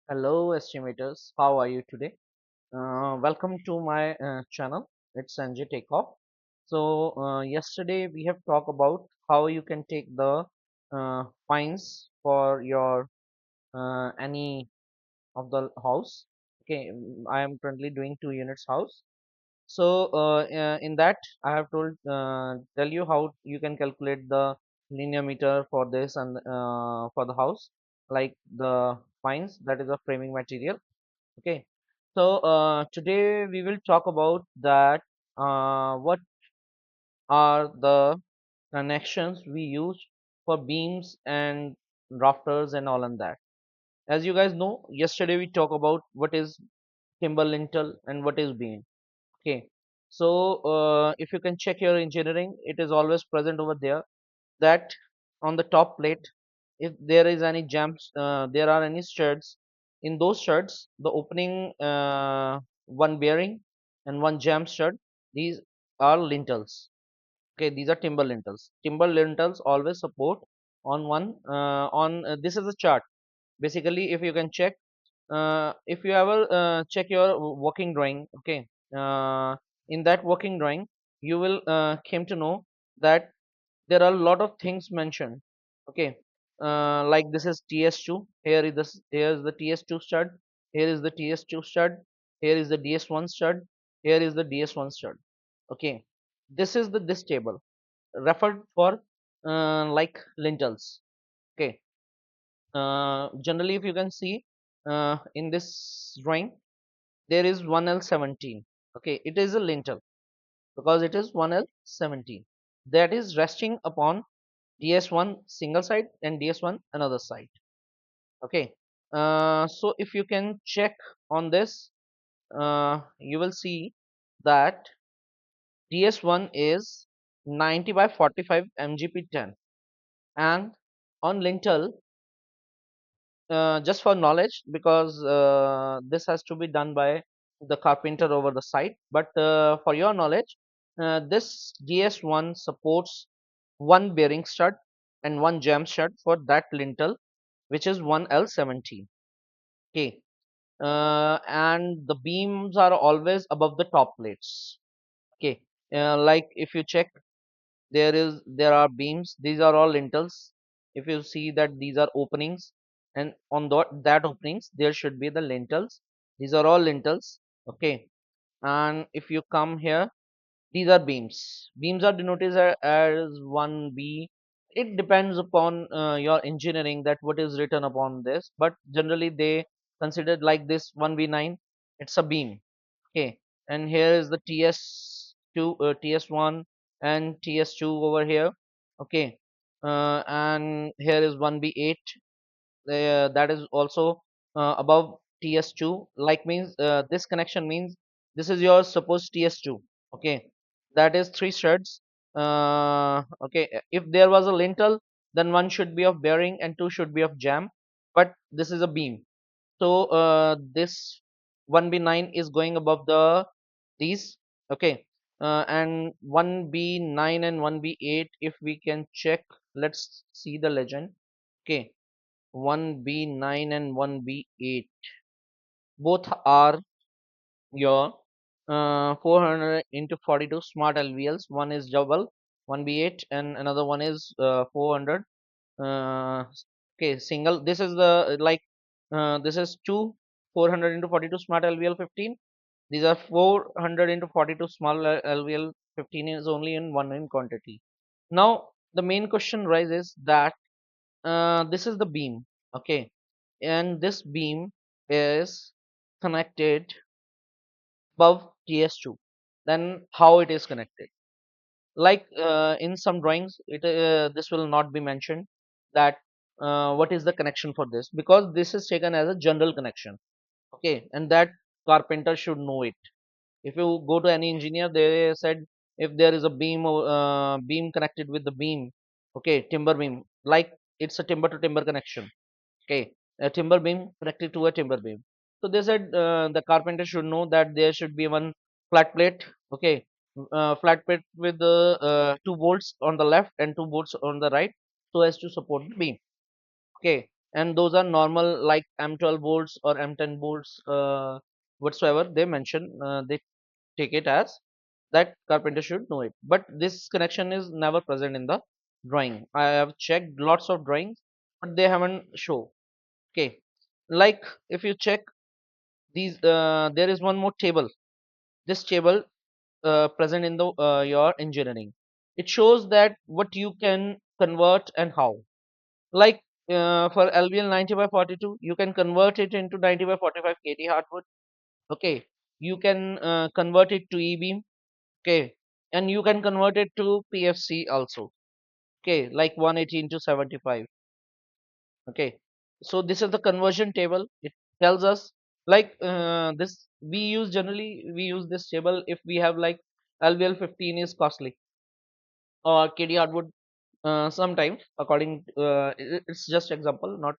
Hello, estimators. How are you today? Welcome to my channel. It's Sanjay Takeoff. Yesterday we have talked about how you can take the fines for your any of the house. Okay, I am currently doing 2 units house. In that, I have told tell you how you can calculate the linear meter for this and for the house, like the fines, that is a framing material. Okay, today we will talk about that what are the connections we use for beams and rafters and all on that. As you guys know, yesterday we talked about what is timber lintel and what is beam. Okay, if you can check your engineering, it is always present over there that on the top plate, if there is any jumps, there are any studs. In those studs, the opening one bearing and one jam stud, these are lintels. Okay, these are timber lintels. Timber lintels always support on one on this is a chart. Basically, if you can check, if you ever check your working drawing, okay, in that working drawing, you will came to know that there are a lot of things mentioned. Okay, like this is ts2, here is the ts2 stud, here is the ts2 stud, here is the ds1 stud, here is the ds1 stud. Okay, this is the this table referred for like lintels. Okay, generally if you can see in this drawing, there is 1L17. Okay, it is a lintel because it is 1L17 that is resting upon ds1 single side and ds1 another side. Okay, so if you can check on this, you will see that ds1 is 90 by 45 mgp10, and on lintel, just for knowledge, because this has to be done by the carpenter over the site, but for your knowledge, this ds1 supports one bearing stud and one jam stud for that lintel, which is 1L17. Okay, and the beams are always above the top plates. Okay, like if you check, there are beams. These are all lintels. If you see that these are openings, and on that openings there should be the lintels. These are all lintels. Okay, and if you come here, these are beams. Beams are denoted as 1B. It depends upon your engineering that what is written upon this, but generally they considered like this 1B9. It's a beam. Okay, and here is the TS2, TS1, and TS2 over here. Okay, and here is 1B8. That is also above TS2. Like means this connection means this is your supposed TS2. Okay, that is three studs. Okay, if there was a lintel, then one should be of bearing and two should be of jam, but this is a beam. So this 1B9 is going above the these. Okay, and 1B9 and 1B8, if we can check, let's see the legend. Okay, 1B9 and 1B8 both are your 400 into 42 smart LVLs. One is double 1B8 and another one is 400. uh, okay, single. This is the like this is two 400 into 42 smart LVL 15. These are 400 into 42 small LVL 15 is only in one in quantity. Now the main question rises that this is the beam. Okay, and this beam is connected above ts2. Then how it is connected, like in some drawings, it this will not be mentioned that what is the connection for this, because this is taken as a general connection. Okay, and that carpenter should know it. If you go to any engineer, they said if there is a beam connected with the beam, okay, timber beam, like it's a timber to timber connection. Okay, a timber beam connected to a timber beam. So they said the carpenter should know that there should be one flat plate. Okay, flat plate with the two bolts on the left and two bolts on the right, so as to support the beam. Okay, and those are normal like M12 bolts or M10 bolts, whatsoever they mention. They take it as that carpenter should know it, but this connection is never present in the drawing. I have checked lots of drawings, but they haven't show. Okay, like if you check these, there is one more table. This table present in the your engineering. It shows that what you can convert and how. Like for LVL 90 by 42, you can convert it into 90 by 45 KT hardwood. Okay, you can convert it to E-beam. Okay, and you can convert it to PFC also. Okay, like 180 into 75. Okay, so this is the conversion table. It tells us like this. We use generally we use this table if we have like LVL 15 is costly or KD hardwood. Sometimes according it's just example, not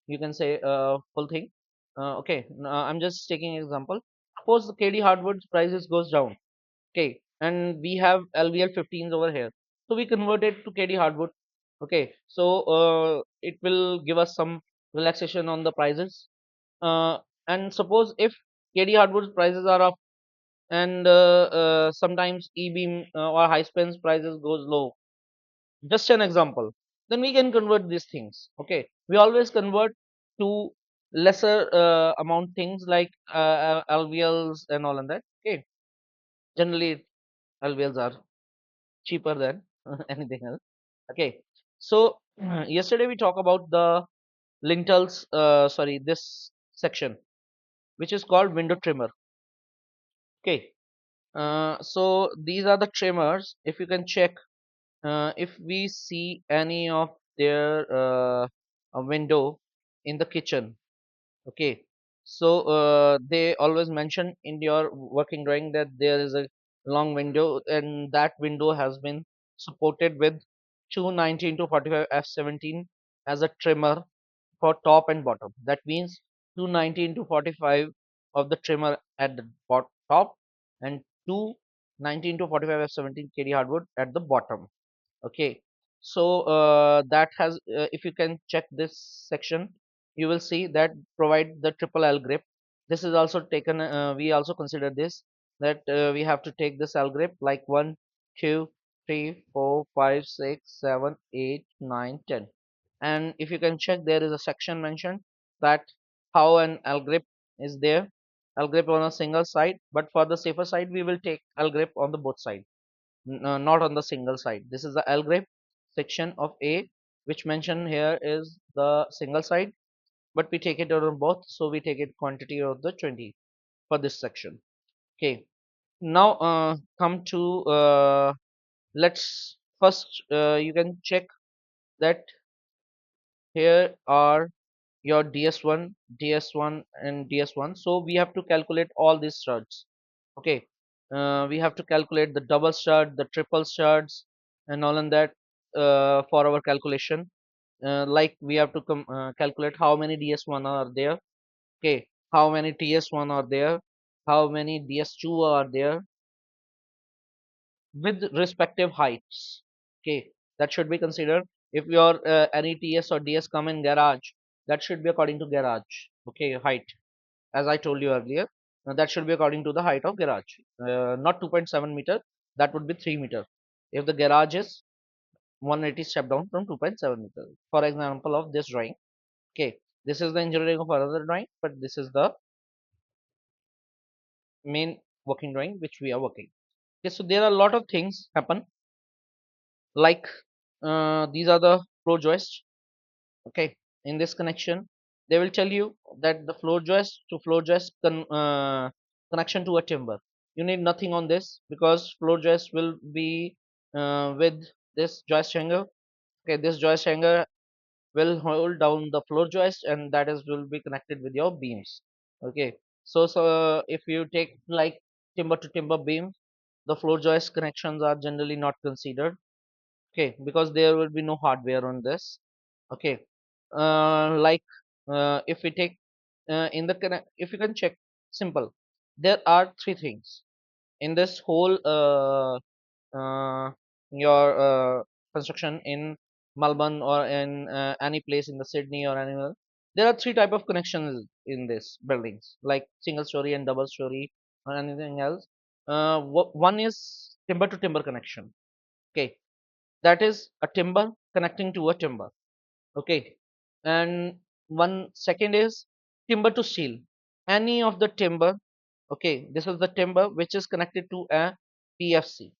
you can say full thing. Okay, I'm just taking example. Suppose the KD hardwood prices goes down. Okay, and we have LVL 15s over here, so we convert it to KD hardwood. Okay, so it will give us some relaxation on the prices. uh, and suppose if KD hardwood prices are up, and sometimes E-beam or high spans prices goes low, just an example, then we can convert these things. Okay, we always convert to lesser amount things like LVLs and all and that. Okay, generally LVLs are cheaper than anything else. Okay, so yesterday we talked about the lintels, sorry, this section which is called window trimmer. Okay, so these are the trimmers. If you can check, if we see any of their a window in the kitchen. Okay, so they always mention in your working drawing that there is a long window, and that window has been supported with 219 to 45 f17 as a trimmer for top and bottom. That means 219 to 45 of the trimmer at the top, and 219 to 45 f17 KD hardwood at the bottom. Okay, so that has if you can check this section, you will see that provide the triple L grip. This is also taken, we also consider this, that we have to take this L grip like 1 2 3 4 5 6 7 8 9 10. And if you can check, there is a section mentioned that how an L grip is there. L grip on a single side, but for the safer side we will take L grip on the both sides, not on the single side. This is the L grip section of A, which mentioned here is the single side, but we take it on both, so we take it quantity of the 20 for this section. Okay, now come to let's first you can check that here are your DS1, DS1, and DS1. So we have to calculate all these studs. Okay, we have to calculate the double stud, the triple studs, and all in that for our calculation. Like we have to calculate how many DS1 are there. Okay, how many TS1 are there, how many DS2 are there, with respective heights. Okay, that should be considered. If your any TS or DS come in garage, that should be according to garage. Okay, height, as I told you earlier, that should be according to the height of garage, not 2.7 meter. That would be 3 meter if the garage is 180 step down from 2.7 meter. For example of this drawing. Okay, this is the engineering of another drawing, but this is the main working drawing which we are working. Okay, so there are a lot of things happen, like these are the floor joists. Okay, in this connection they will tell you that the floor joist to floor joist connection to a timber, you need nothing on this, because floor joist will be with this joist hanger. Okay, this joist hanger will hold down the floor joist, and that is will be connected with your beams. Okay, so if you take like timber to timber beam, the floor joist connections are generally not considered. Okay, because there will be no hardware on this. Okay, like if we take in the connect, if you can check, simple, there are three things in this whole your construction in Melbourne or in any place in the Sydney or anywhere, there are three type of connections in this buildings, like single story and double story or anything else. One is timber to timber connection. Okay, that is a timber connecting to a timber. Okay, and one second is timber to steel. Any of the timber. Okay, this is the timber which is connected to a PFC.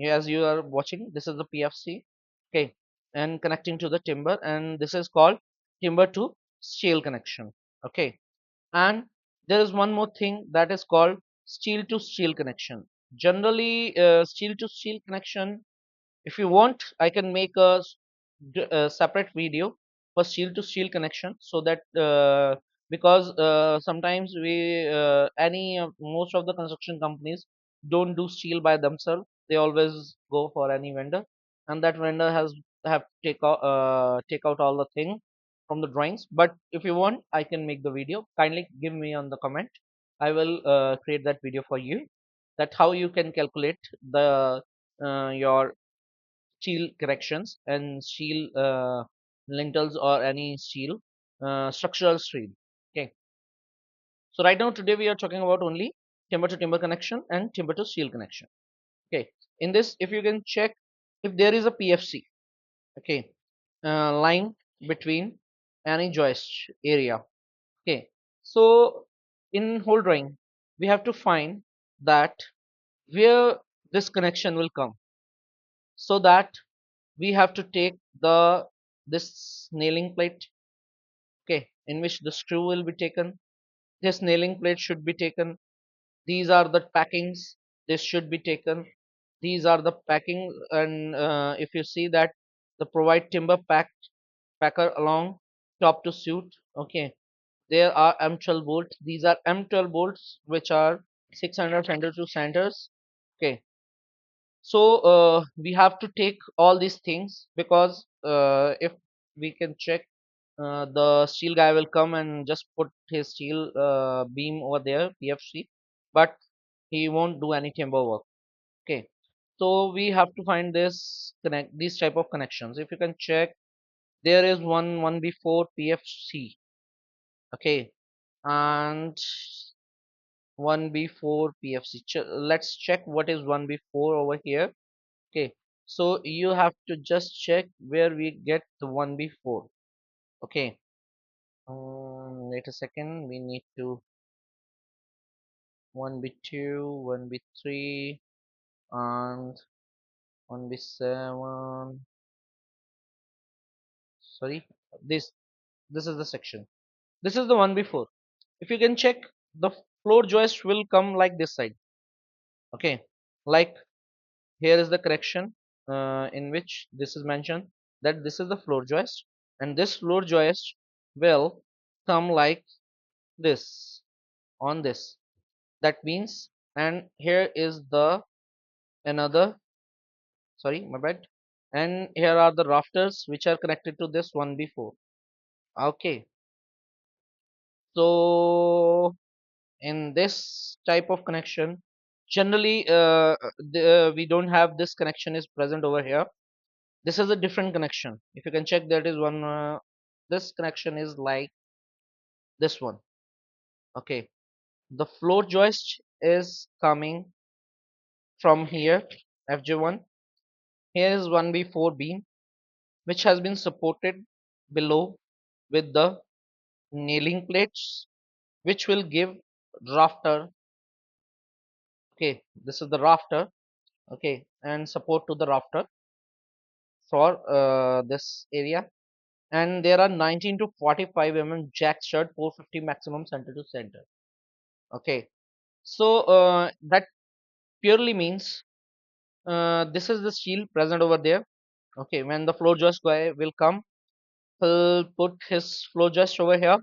As you are watching, this is the PFC. Okay, and connecting to the timber, and this is called timber to steel connection. Okay, and there is one more thing that is called steel to steel connection. Generally, steel to steel connection, if you want, I can make a separate video for steel to steel connection, so that because sometimes any most of the construction companies don't do steel by themselves. They always go for any vendor, and that vendor has have take out all the thing from the drawings. But if you want, I can make the video. Kindly give me on the comment. I will create that video for you. That how you can calculate the your steel corrections and steel lintels or any steel structural steel. Okay, so right now today we are talking about only timber to timber connection and timber to steel connection. Okay, in this, if you can check, if there is a PFC, okay, line between any joist area. Okay, so in whole drawing we have to find that where this connection will come, so that we have to take this nailing plate, okay, in which the screw will be taken. This nailing plate should be taken. These are the packings. This should be taken. These are the packing, and if you see that the provide timber packer along top to suit. Okay, there are M12 bolts. These are M12 bolts which are 600 center to centers. Okay, so we have to take all these things, because if we can check, the steel guy will come and just put his steel beam over there, PFC, but he won't do any timber work. Okay, so we have to find this connect these type of connections. If you can check, there is one before PFC. Okay, and one before PFC. Let's check what is one before over here. Okay, so you have to just check where we get the one before. Okay, wait a second. We need to one b two, one b three, and one b seven. Sorry, this this is the section. This is the one before. If you can check, the floor joist will come like this side. Okay, like here is the correction in which this is mentioned that this is the floor joist, and this floor joist will come like this on this. That means, and here is the another, sorry, my bad, and here are the rafters which are connected to this one before. Okay, so in this type of connection, generally we don't have this connection is present over here. This is a different connection. If you can check, that is one this connection is like this one. Okay, the floor joist is coming from here, FJ1. Here is 1B4 beam which has been supported below with the nailing plates, which will give rafter. Okay, this is the rafter. Okay, and support to the rafter for this area. And there are 19 to 45 jack stud, 450 maximum center to center. Okay, so that purely means this is the steel present over there. Okay, when the floor joist guy will come, he'll put his floor joist over here.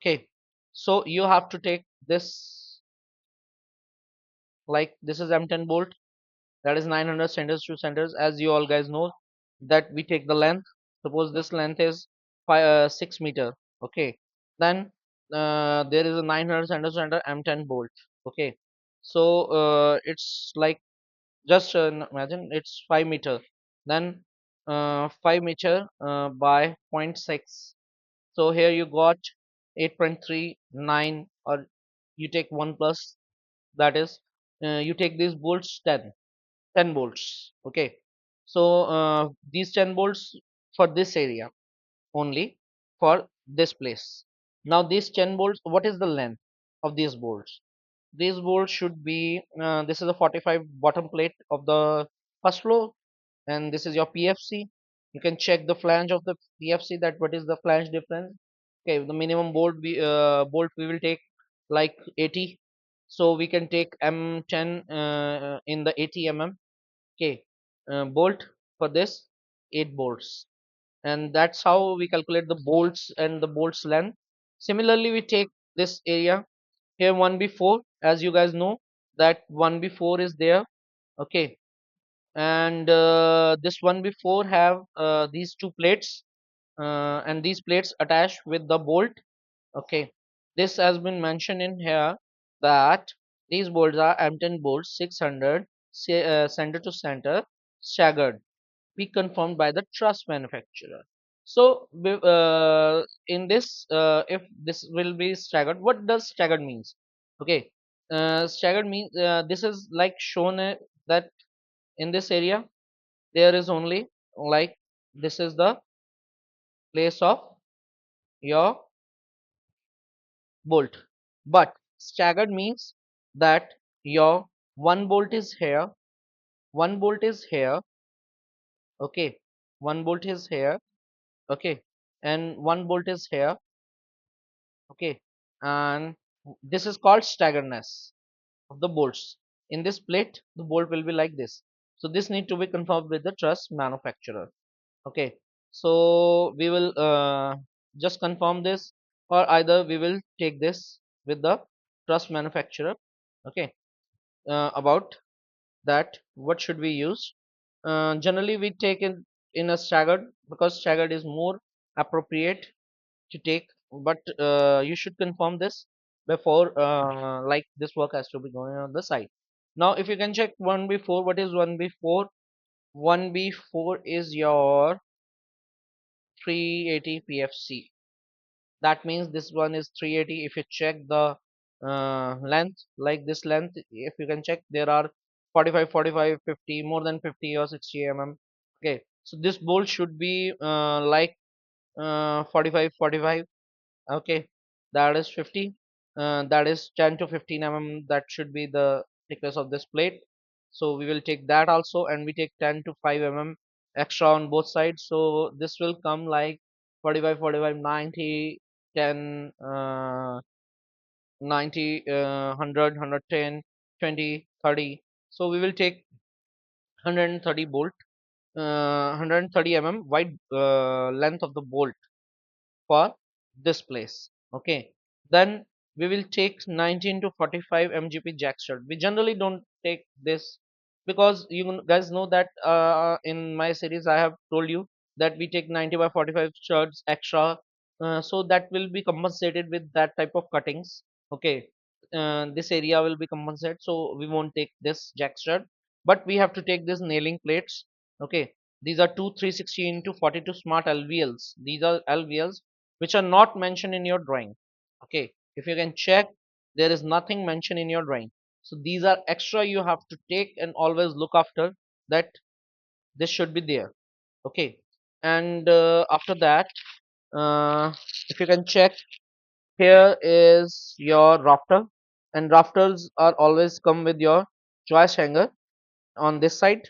Okay, so you have to take this, like this is M10 bolt, that is 900 centers to centers. As you all guys know, that we take the length. Suppose this length is 6 meter. Okay, then there is a 900 center to center M10 bolt. Okay, so it's like, just imagine it's 5 meter. Then 5 meter by zero point 0.6. So here you got 8.39, or you take 1 plus, that is, you take these bolts 10 bolts. Okay. So these 10 bolts for this area only, for this place. Now these 10 bolts, what is the length of these bolts? These bolts should be, this is a 45 bottom plate of the first floor, and this is your PFC. You can check the flange of the PFC, that what is the flange difference. Okay, the minimum bolt we will take like 80, so we can take M10 in the 80 mm. Okay, bolt for this 8 bolts, and that's how we calculate the bolts and the bolts length. Similarly, we take this area here 1B4, as you guys know that 1B4 is there. Okay, and this 1B4 have these two plates, and these plates attached with the bolt. Okay, this has been mentioned in here that these bolts are M10 bolts, 600 center to center, staggered, be confirmed by the truss manufacturer. So in this, if this will be staggered, what does staggered means? Okay, staggered means, this is like shown, that in this area there is only, like, this is the place of your bolt, but staggered means that your one bolt is here, one bolt is here. Okay, one bolt is here. Okay, and one bolt is here. Okay, and this is called staggeredness of the bolts. In this plate the bolt will be like this, so this need to be confirmed with the truss manufacturer. Okay, so we will just confirm this, or either we will take this with the truss manufacturer. Okay, about that, what should we use? Generally we take in a staggered, because staggered is more appropriate to take, but you should confirm this before, like, this work has to be going on the site. Now if you can check 1B4, what is 1B4? 1B4 is your 380 PFC. That means this one is 380. If you check the length, like this length, if you can check, there are 45, 45, 50, more than 50 or 60 mm. Okay, so this bolt should be like 45, 45. Okay, that is 50, that is 10 to 15 mm, that should be the thickness of this plate. So we will take that also, and we take 10 to 5 mm extra on both sides, so this will come like 45, 45, 90, 10, 90, 100, 110, 20, 30. So we will take 130 bolt, 130 mm wide length of the bolt for this place. Okay, then we will take 19 to 45 mgp jack stud. We generally don't take this, because you guys know that in my series I have told you that we take 90 by 45 studs extra, so that will be compensated with that type of cuttings. Okay, this area will be compensated, so we won't take this jack stud, but we have to take this nailing plates. Okay, these are two 360 into 42 smart LVLs. These are LVLs which are not mentioned in your drawing. Okay, if you can check, there is nothing mentioned in your drawing, so these are extra you have to take, and always look after that this should be there. Okay, and after that, uh, if you can check, here is your rafter, and rafters are always come with your joist hanger on this side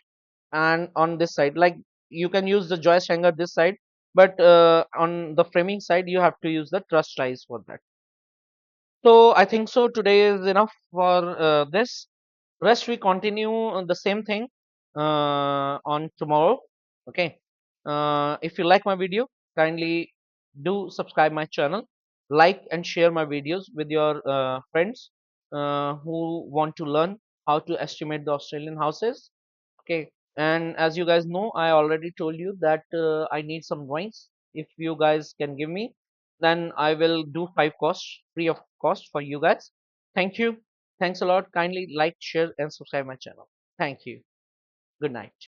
and on this side. Like, you can use the joist hanger this side, but on the framing side you have to use the truss ties for that. So I think so today is enough for this. Rest we continue on the same thing on tomorrow. Okay, if you like my video, kindly do subscribe my channel, like and share my videos with your friends who want to learn how to estimate the Australian houses. Okay, and as you guys know, I already told you that I need some drawings. If you guys can give me, then I will do 5 costs free of cost for you guys. Thank you. Thanks a lot. Kindly like, share, and subscribe my channel. Thank you. Good night.